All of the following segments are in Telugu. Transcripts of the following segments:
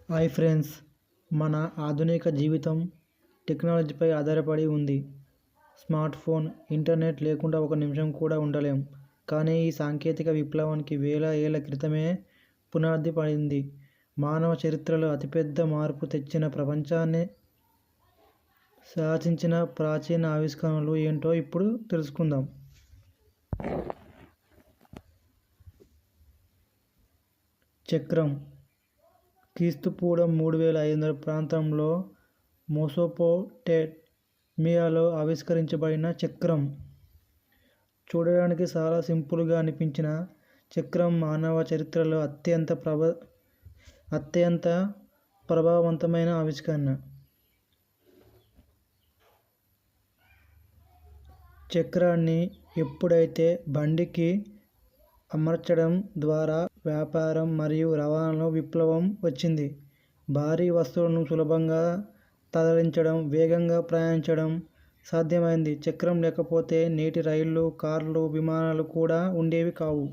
హాయ్ ఫ్రెండ్స్, మన ఆధునిక జీవితం టెక్నాలజీపై ఆధారపడి ఉంది. స్మార్ట్ ఫోన్, ఇంటర్నెట్ లేకుండా ఒక నిమిషం కూడా ఉండలేం. కానీ ఈ సాంకేతిక విప్లవానికి వేల ఏళ్ల క్రితమే పునాది పడింది. మానవ చరిత్రలో అతిపెద్ద మార్పు తెచ్చిన, ప్రపంచాన్ని శాసించిన ప్రాచీన ఆవిష్కరణలు ఏంటో ఇప్పుడు తెలుసుకుందాం. చక్రం. క్రీస్తుపూర్వం 3500 ప్రాంతంలో మెసొపొటేమియాలో ఆవిష్కరించబడిన చక్రం. చూడడానికి చాలా సింపుల్గా అనిపించిన చక్రం మానవ చరిత్రలో అత్యంత ప్రభావవంతమైన ఆవిష్కరణ. చక్రాన్ని ఎప్పుడైతే బండికి అమర్చడం ద్వారా వ్యాపారం మరియు రవాణాలో విప్లవం వచ్చింది. భారీ వస్తువులను సులభంగా తరలించడం, వేగంగా ప్రయాణించడం సాధ్యమైంది. చక్రం లేకపోతే నేటి రైళ్లు, కార్లు, విమానాలు కూడా ఉండేవి కావు.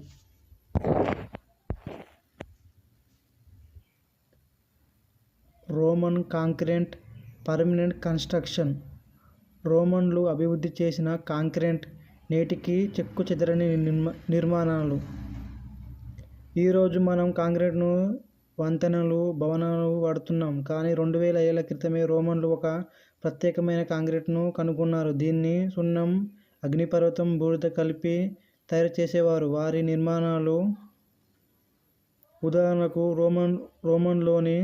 Roman concrete permanent construction. రోమన్లు అభివృద్ధి చేసిన కాంక్రీట్ నేటికి చెక్కుచెదరని నిర్మాణాలు. ఈరోజు మనం కాంక్రీట్ను వంతెనలు, భవనాలు వాడుతున్నాం. కానీ 2000 ఏళ్ల క్రితమే రోమన్లు ఒక ప్రత్యేకమైన కాంక్రీట్ను కనుగొన్నారు. దీన్ని సున్నం, అగ్నిపర్వతం, బూడిద కలిపి తయారు చేసేవారు. వారి నిర్మాణాలు ఉదాహరణకు రోమ్లోని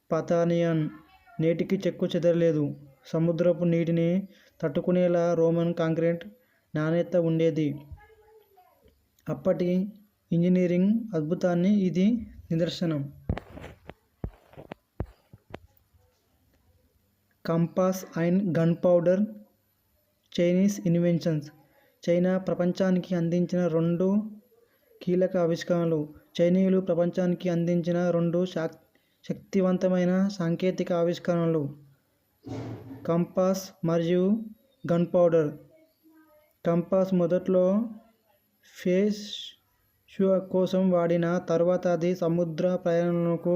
పాథానియన్ నేటికి చెక్కుచెదరలేదు. సముద్రపు నీటిని తట్టుకునేలా రోమన్ కాంక్రీట్ నాణ్యత ఉండేది. అప్పటి ఇంజనీరింగ్ అద్భుతాన్ని ఇది నిదర్శనం. Compass and gun powder. Chinese inventions. China ప్రపంచానికి అందించిన 2 కీలక ఆవిష్కరణలు. చైనీయులు ప్రపంచానికి అందించిన 2 శక్తివంతమైన సాంకేతిక ఆవిష్కరణలు కంపాస్ మరియు గన్ పౌడర్. కంపాస్ మొదట్లో ఫేస్ కోసం వాడిన, తర్వాత అది సముద్ర ప్రయాణాలకు,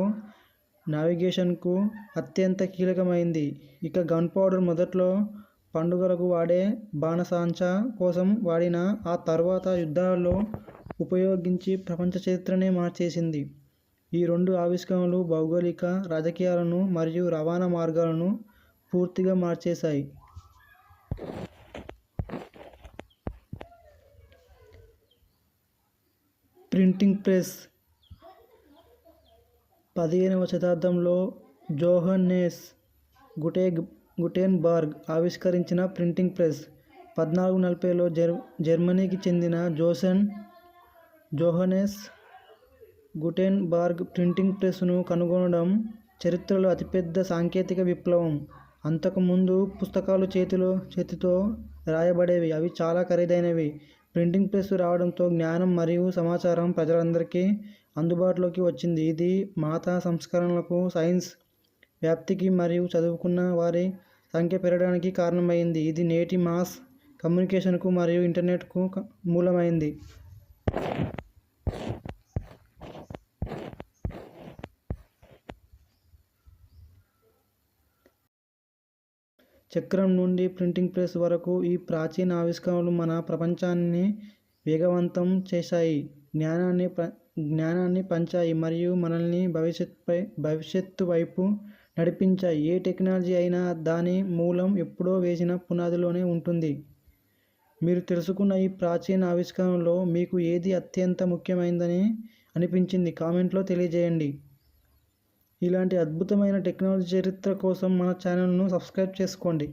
నావిగేషన్కు అత్యంత కీలకమైంది. ఇక గన్ పౌడర్ మొదట్లో పండుగలకు వాడే బాణసంచా కోసం వాడిన, ఆ తర్వాత యుద్ధాల్లో ఉపయోగించి ప్రపంచ చరిత్రనే మార్చేసింది. ఈ 2 ఆవిష్కరణలు భౌగోళిక రాజకీయాలను మరియు రవాణా మార్గాలను పూర్తిగా మార్చేశాయి. Printing press. 15వ శతాబ్దంలో జోహన్నెస్ గుటెన్బర్గ్ ఆవిష్కరించిన ప్రింటింగ్ ప్రెస్. 1440లో జర్మనీకి చెందిన జోహన్నెస్ గుటెన్బర్గ్ ప్రింటింగ్ ప్రెస్ను కనుగొనడం చరిత్రలో అతిపెద్ద సాంకేతిక విప్లవం. అంతకుముందు పుస్తకాలు చేతితో రాయబడేవి. అవి చాలా ఖరీదైనవి. ప్రింటింగ్ ప్రెస్ రావడంతో జ్ఞానం మరియు సమాచారం ప్రజలందరికీ అందుబాటులోకి వచ్చింది. ఇది మత సంస్కరణలకు, సైన్స్ వ్యాప్తికి మరియు చదువుకున్న వారి సంఖ్య పెరగడానికి కారణమైంది. ఇది నేటి మాస్ కమ్యూనికేషన్కు మరియు ఇంటర్నెట్కు మూలమైంది. చక్రం నుండి ప్రింటింగ్ ప్రెస్ వరకు ఈ ప్రాచీన ఆవిష్కరణలు మన ప్రపంచాన్ని వేగవంతం చేశాయి, జ్ఞానాన్ని పంచాయి మరియు మనల్ని భవిష్యత్తు వైపు నడిపించాయి. ఏ టెక్నాలజీ అయినా దాని మూలం ఎప్పుడో వేసిన పునాదిలోనే ఉంటుంది. మీరు తెలుసుకున్న ఈ ప్రాచీన ఆవిష్కరణలో మీకు ఏది అత్యంత ముఖ్యమైనదని అనిపించింది కామెంట్లో తెలియజేయండి. ఇలాంటి అద్భుతమైన టెక్నాలజీ చరిత్ర కోసం మన ఛానల్ను సబ్స్క్రైబ్ చేసుకోండి.